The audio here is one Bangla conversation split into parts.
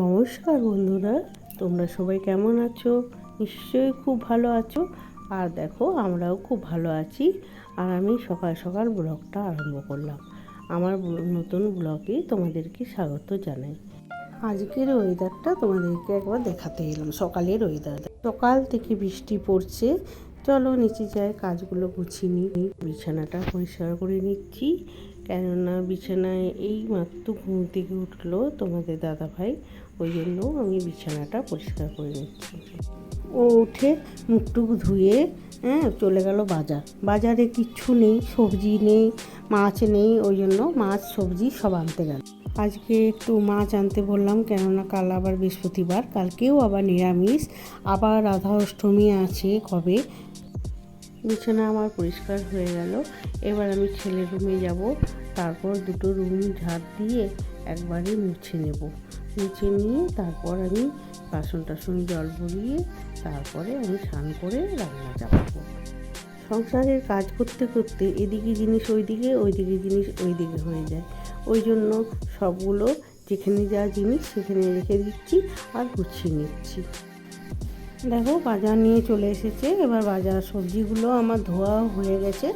নমস্কার বন্ধুরা, তোমরা সবাই কেমন আছো? নিশ্চয়ই খুব ভালো আছো। আর দেখো, আমরাও খুব ভালো আছি। আর আমি সকাল সকাল ব্লগটা আরম্ভ করলাম। আমার নতুন ব্লগে তোমাদেরকে স্বাগত জানাই। আজকের ওয়েদারটা তোমাদেরকে একবার দেখাতে এলাম। সকালের ওয়েদার, সকাল থেকে বৃষ্টি পড়ছে। চলো নিচে যাই, কাজগুলো গুছিয়ে নিই। বিছানাটা পরিষ্কার করে নিচ্ছি, কেননা বিছানায় এই মাত্র ঘুম থেকে উঠলো তোমাদের দাদাভাই, ওই জন্য আমি বিছানাটা পরিষ্কার করে নিচ্ছি। ও উঠে মুখটুক ধুয়ে চলে গেল বাজারে কিচ্ছু নেই, সবজি নেই, মাছ নেই, ওই জন্য মাছ সবজি সব আনতে গেল। আজকে একটু মাছ আনতে বললাম, কেননা কাল আবার বৃহস্পতিবার, কালকেও আবার নিরামিষ, আবার রাধা অষ্টমী আছে কবে। বিছানা আমার পরিষ্কার হয়ে গেল। এবার আমি ছেলের রুমে যাব, তারপর দুটো রুম ঝাড় দিয়ে একবারে মুছে নেব। মুছে নিয়ে তারপর আমি বাসন টাসন জল ভরিয়ে তারপরে আমি স্নান করে রান্না চাপাবো। সংসারের কাজ করতে করতে এদিকে জিনিস ওইদিকে, ওইদিকে জিনিস ওইদিকে হয়ে যায়। ওই জন্য সবগুলো যেখানে যা জিনিস সেখানে রেখে দিচ্ছি আর গুছিয়ে নিচ্ছি। দেখো, বাজার নিয়ে চলে এসেছে। এবার বাজার সবজিগুলো আমার ধোয়া হয়ে গেছে।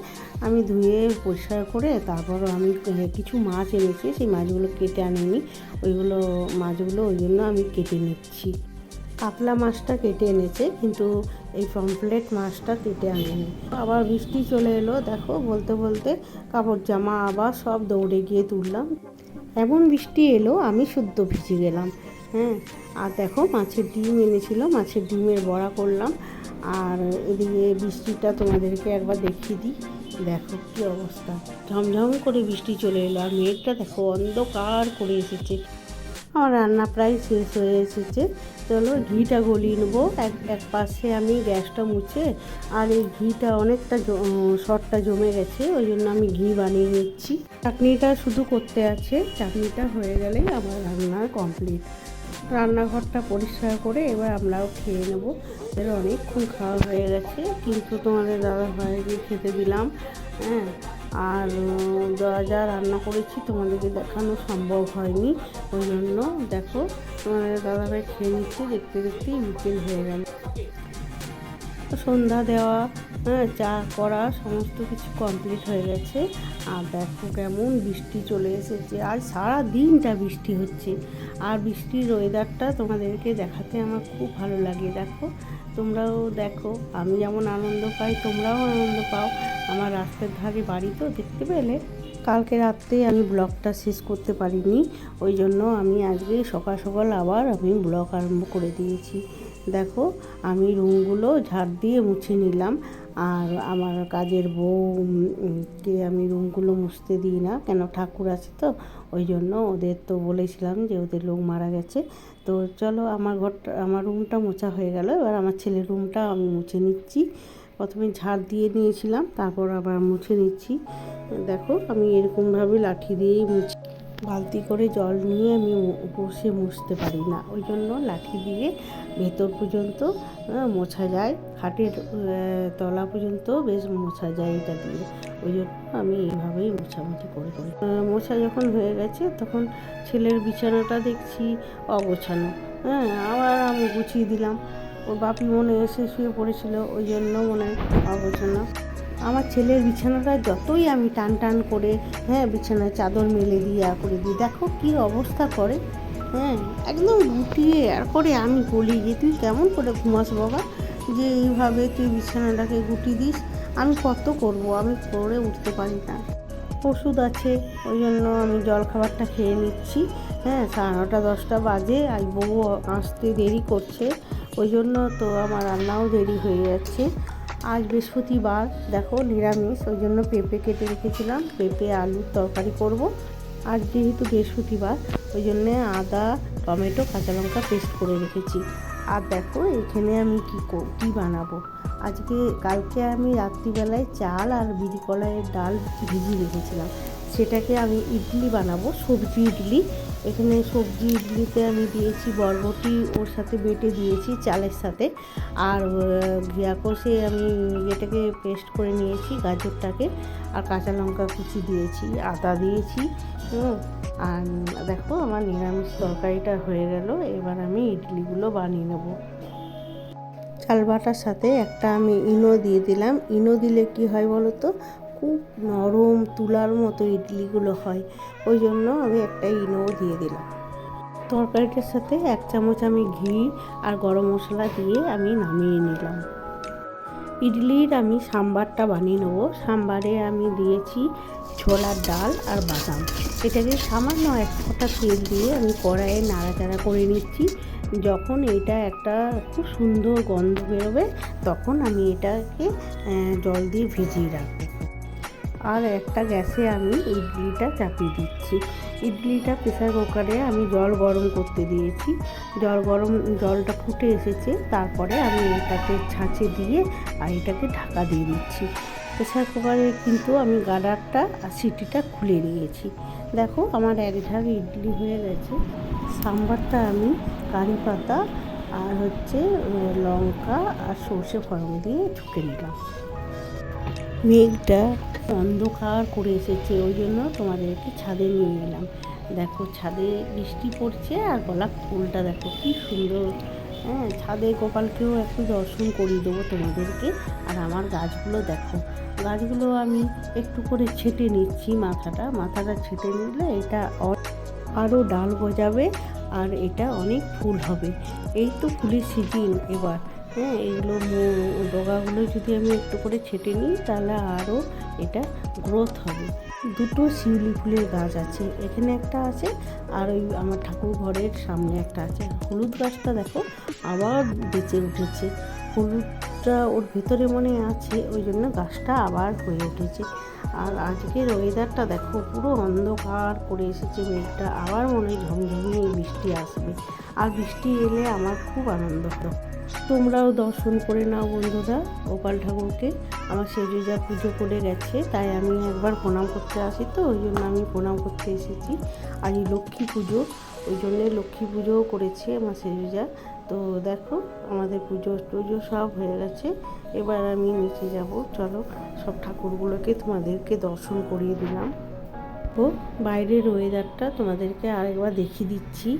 আমি ধুয়ে পরিষ্কার করে তারপর আমি কিছু মাছ এনেছি, সেই মাছগুলো কেটে আনিনি। মাছগুলো ওই জন্য আমি কেটে নিচ্ছি। কাতলা মাছটা কেটে এনেছে, কিন্তু এই পমফ্রেট মাছটা কেটে আনেনি। আবার বৃষ্টি চলে এলো। দেখো, বলতে বলতে কাপড় জামা আবার সব দৌড়ে গিয়ে তুললাম। এমন বৃষ্টি এলো আমি শুদ্ধ ভিজে গেলাম। আর দেখো, মাছের ডিম এনেছিল, মাছের ডিমের বড়া করলাম। আর এদিকে বৃষ্টিটা তোমাদেরকে একবার দেখিয়ে দিই। দেখো কি অবস্থা, ঝমঝম করে বৃষ্টি চলে এলো, আর মেঘটা দেখো অন্ধকার করে এসেছে। আমার রান্না প্রায় শেষ হয়ে এসেছে। চলো ঘিটা গলিয়ে নেবো। এক পাশে আমি গ্যাসটা মুছে, আর এই ঘিটা অনেকটা শর্টটা জমে গেছে, ওই জন্য আমি ঘি বানিয়ে নিচ্ছি। চাটনিটা শুধু করতে আছে, চাটনিটা হয়ে গেলেই আমার রান্না কমপ্লিট। রান্নাঘরটা পরিষ্কার করে এবার আমরাও খেয়ে নেবো। এর অনেকক্ষণ খাওয়া হয়ে গেছে, কিন্তু তোমাদের দাদাভাইকে খেতে দিলাম। আর যা রান্না করেছি তোমাদেরকে দেখানো সম্ভব হয়নি, ওই জন্য দেখো তোমাদের দাদাভাই খেয়ে নিচ্ছে। দেখতে দেখতেই বিকেল হয়ে গেল। সন্ধ্যা দেওয়া, চা করা, সমস্ত কিছু কমপ্লিট হয়ে গেছে। আর দেখো কেমন বৃষ্টি চলে এসেছে, আর সারা দিনটা বৃষ্টি হচ্ছে। আর বৃষ্টির ওয়েদারটা তোমাদেরকে দেখাতে আমার খুব ভালো লাগে। দেখো, তোমরাও দেখো, আমি যেমন আনন্দ পাই তোমরাও আনন্দ পাও। আমার রাস্তার ধারে বাড়ি তো, দেখতে পেলে। কালকে রাত্রে আমি ব্লগটা শেষ করতে পারিনি, ওই জন্য আমি আজকে সকাল সকাল আবার আমি ব্লগ আরম্ভ করে দিয়েছি। দেখো, আমি রুমগুলো ঝাড় দিয়ে মুছে নিলাম। আর আমার কাজের বউকে আমি রুমগুলো মুছতে দিই না, কেন ঠাকুর আছে তো, ওই জন্য ওদের তো বলেছিলাম যে ওদের লোক মারা গেছে। তো চলো, আমার রুমটা মোছা হয়ে গেল। এবার আমার ছেলের রুমটা আমি মুছে নিচ্ছি। প্রথমে ঝাড় দিয়ে নিয়েছিলাম, তারপর আবার মুছে নিচ্ছি। দেখো, আমি এরকমভাবে লাঠি দিয়েই মুছি। বালতি করে জল নিয়ে আমি বসে মুছতে পারি না, ওই জন্য লাঠি দিয়ে ভেতর পর্যন্ত মোছা যায়, খাটের তলা পর্যন্ত বেশ মোছা যায় এটা দিয়ে। ওই জন্য আমি এইভাবেই মোছামুছি করে করি। মোছা যখন হয়ে গেছে, তখন ছেলের বিছানাটা দেখছি অগোছানো। আবার আমি গুছিয়ে দিলাম। ওর বাপি মনে এসে শুয়ে পড়েছিল, ওই জন্য মনে অগোছানো। আমার ছেলের বিছানাটা যতই আমি টান টান করে বিছানায় চাদর মেলে দিয়ে করে দিই, দেখো কি অবস্থা করে। একদম গুটিয়ে আর করে আমি বলি যে তুই কেমন করে ঘুমাস বাবা, যে এইভাবে তুই বিছানাটাকে গুটিয়ে দিস। আমি কত করব, আমি করে উঠতে পারি না। ওষুধ আছে, ওই জন্য আমি জল খাবারটা খেয়ে নিচ্ছি। 9:30-10টা বাজে, আর বউ আসতে দেরি করছে, ওই জন্য তো আমার রান্নাও দেরি হয়ে যাচ্ছে। আজ বৃহস্পতিবার, দেখো নিরামিষ, ওই জন্য পেঁপে কেটে রেখেছিলাম, পেঁপে আলুর তরকারি করব। আজ যেহেতু বৃহস্পতিবার, ওই জন্যে আদা, টমেটো, কাঁচা লঙ্কা পেস্ট করে রেখেছি। আর দেখো এখানে আমি কী বানাবো। কালকে আমি রাত্রিবেলায় চাল আর বিরি কলাইয়ের ডাল ভিজিয়ে রেখেছিলাম, সেটাকে আমি ইডলি বানাবো, সবজি ইডলি। এখানে সবজি ইডলিতে আমি দিয়েছি বরবটি, ওর সাথে বেটে দিয়েছি চালের সাথে। আর ঘিয়া কষে আমি এটাকে পেস্ট করে নিয়েছি গাজরটাকে, আর কাঁচা লঙ্কা কুচি দিয়েছি, আদা দিয়েছি। আর দেখো আমার নিরামিষ তরকারিটা হয়ে গেল। এবার আমি ইডলিগুলো বানিয়ে নেব। চাল বাটার সাথে একটা আমি ইনো দিয়ে দিলাম। ইনো দিলে কি হয় বলো তো, খুব নরম তুলার মতো ইডলিগুলো হয়, ওই জন্য আমি একটা ইনোও দিয়ে দিলাম। তরকারিটার সাথে 1 চামচ আমি ঘি আর গরম মশলা দিয়ে আমি নামিয়ে নিলাম। ইডলির আমি সাম্বারটা বানিয়ে নেবো। সাম্বারে আমি দিয়েছি ছোলার ডাল আর বাদাম। এটাকে সামান্য 1 ফোঁটা তেল দিয়ে আমি কড়াইয়ে নাড়াচাড়া করে নিচ্ছি। যখন এটা একটা খুব সুন্দর গন্ধ বেরোবে, তখন আমি এটাকে জল দিয়ে ভিজিয়ে রাখবো। আর একটা গ্যাসে আমি ইডলিটা চাপিয়ে দিচ্ছি। ইডলিটা প্রেসার কুকারে আমি জল গরম করতে দিয়েছি। জলটা ফুটে এসেছে, তারপরে আমি এটাকে ছাঁচে দিয়ে আর এটাকে ঢাকা দিয়ে দিচ্ছি। প্রেসার কুকারে কিন্তু আমি গার্ডারটা আর সিটিটা খুলে নিয়েছি। দেখো আমার 1 ঝাঁক ইডলি হয়ে গেছে। সাম্বারটা আমি কারি পাতা আর লঙ্কা আর সর্ষে ফোড়ন দিয়ে ছুঁকে নিলাম। মেঘটা অন্ধকার করে এসেছে, ওই জন্য তোমাদেরকে ছাদে নিয়ে এলাম। দেখো ছাদে বৃষ্টি পড়ছে, আর গোলাপ ফুলটা দেখো কি সুন্দর। ছাদে গোপালকেও একটু দর্শন করিয়ে দেবো তোমাদেরকে। আর আমার গাছগুলো দেখো, গাছগুলো আমি একটু করে ছেটে নিচ্ছি। মাথাটা ছেটে নিলে এটা আরও ডাল গজাবে, আর এটা অনেক ফুল হবে। এই তো ফুলের সিজন এবার। এগুলো ডগাগুলো যদি আমি একটু করে ছেটে নিই, তাহলে আরও এটা গ্রোথ হবে। 2টো শিউলি ফুলের গাছ আছে, এখানে একটা আছে, আর ওই আমার ঠাকুর ঘরের সামনে একটা আছে। হলুদ গাছটা দেখো আবার বেঁচে উঠেছে। হলুদটা ওর ভেতরে মনে আছে, ওই জন্য গাছটা আবার হয়ে উঠেছে। আর আজকের ওয়েদারটা দেখো পুরো অন্ধকার করে এসেছে মেঘটা। আবার মনে হয় ঝমঝমিয়ে বৃষ্টি আসবে, আর বৃষ্টি এলে আমার খুব আনন্দ হয়। তোমরাও দর্শন করে নাও বন্ধুরা গোপাল ঠাকুরকে। আমার সেজুজা পুজো করে গেছে, তাই আমি একবার প্রণাম করতে আসি, তো ওই জন্য আমি প্রণাম করতে এসেছি। আর এই লক্ষ্মী পুজো, ওই জন্যে লক্ষ্মী পুজোও করেছে আমার সেজুজা। তো দেখো আমাদের পুজো সব হয়ে গেছে। এবার আমি নিচে যাব। চলো সব ঠাকুরগুলোকে তোমাদেরকে দর্শন করিয়ে দিলাম। বাইরের ওয়েদারটা তোমাদেরকে আরেকবার দেখিয়ে দিচ্ছি।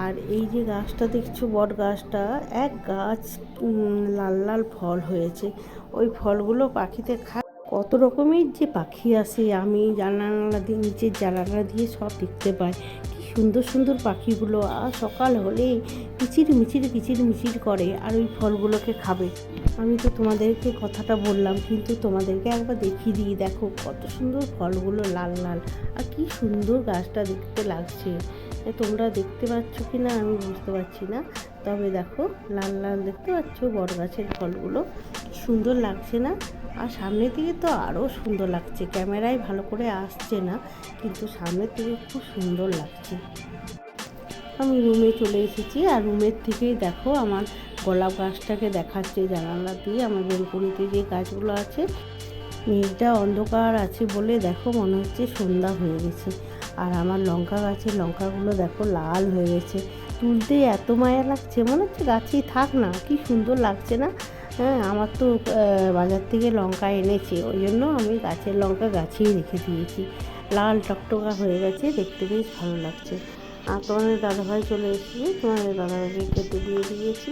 আর এই যে গাছটা দেখছো, বট গাছটা, এক গাছ লাল লাল ফল হয়েছে। ওই ফলগুলো পাখিতে খায়। কত রকমের যে পাখি আসে, আমি জানালা দিয়ে, নিচের জানালা দিয়ে সব দেখতে পাই। কি সুন্দর সুন্দর পাখিগুলো, আর সকাল হলেই কিচির মিচির করে, আর ওই ফলগুলোকে খাবে। আমি তো তোমাদেরকে কথাটা বললাম, কিন্তু তোমাদেরকে একবার দেখিয়ে দিই। দেখো কত সুন্দর ফলগুলো লাল লাল, আর কি সুন্দর গাছটা দেখতে লাগছে। তোমরা দেখতে পাচ্ছ কি না আমি বুঝতে পারছি না, তবে দেখো লাল লাল দেখতে পাচ্ছ বট গাছের ফলগুলো, সুন্দর লাগছে না? আর সামনের দিকে তো আরও সুন্দর লাগছে, ক্যামেরায় ভালো করে আসছে না, কিন্তু সামনের দিকে খুব সুন্দর লাগছে। আমি রুমে চলে এসেছি, আর রুমের থেকেই দেখো আমার গোলাপ গাছটাকে দেখাচ্ছে জানালা দিয়ে। আমার বেলকনিতে যে গাছগুলো আছে, মেঘটা অন্ধকার আছে বলে দেখো মনে হচ্ছে সন্ধ্যা হয়ে গেছে। আর আমার লঙ্কা গাছের লঙ্কাগুলো দেখো লাল হয়ে গেছে, তুলতে এত মায়া লাগছে, মনে হচ্ছে গাছেই থাক না, কি সুন্দর লাগছে না? আমার তো বাজার থেকে লঙ্কা এনেছে, ওই জন্য আমি গাছের লঙ্কা গাছেই রেখে দিয়েছি। লাল টকটকা হয়ে গেছে, দেখতে বেশ ভালো লাগছে। আর তোমাদের দাদাভাই চলে এসেছে, তোমাদের দাদাভাইকে কেটে দিয়ে দিয়েছি।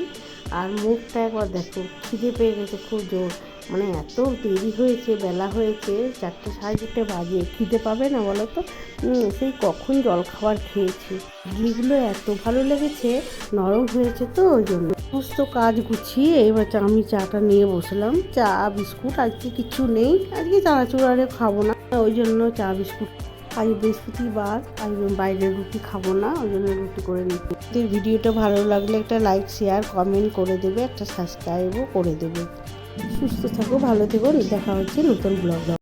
আর মুখটা একবার দেখো, খিদে পেয়ে গেছে খুব জোর, মানে এত দেরি হয়েছে, বেলা হয়েছে 4টে 4:30 বাজে, খিদে পাবে না বলো তো? সেই কখন জলখাবার খেয়েছি। ইডলিগুলো এত ভালো লেগেছে, নরম হয়েছে, তো ওই জন্য সমস্ত কাজ গুছিয়ে এবার আমি চাটা নিয়ে বসলাম। চা বিস্কুট আজকে কিছু নেই, আজকে চানাচুর খাবো না, ওই জন্য চা বিস্কুট। আজ বৃহস্পতিবার, আজ বাইরের রুটি খাবো না, ওই জন্য রুটি করে নিচ্ছি। ভিডিওটা ভালো লাগলে একটা লাইক, শেয়ার, কমেন্ট করে দেবে, একটা সাবস্ক্রাইবও করে দেবে। সুস্থ থাকো, ভালো থেকো, দেখা হচ্ছে নতুন ব্লগ।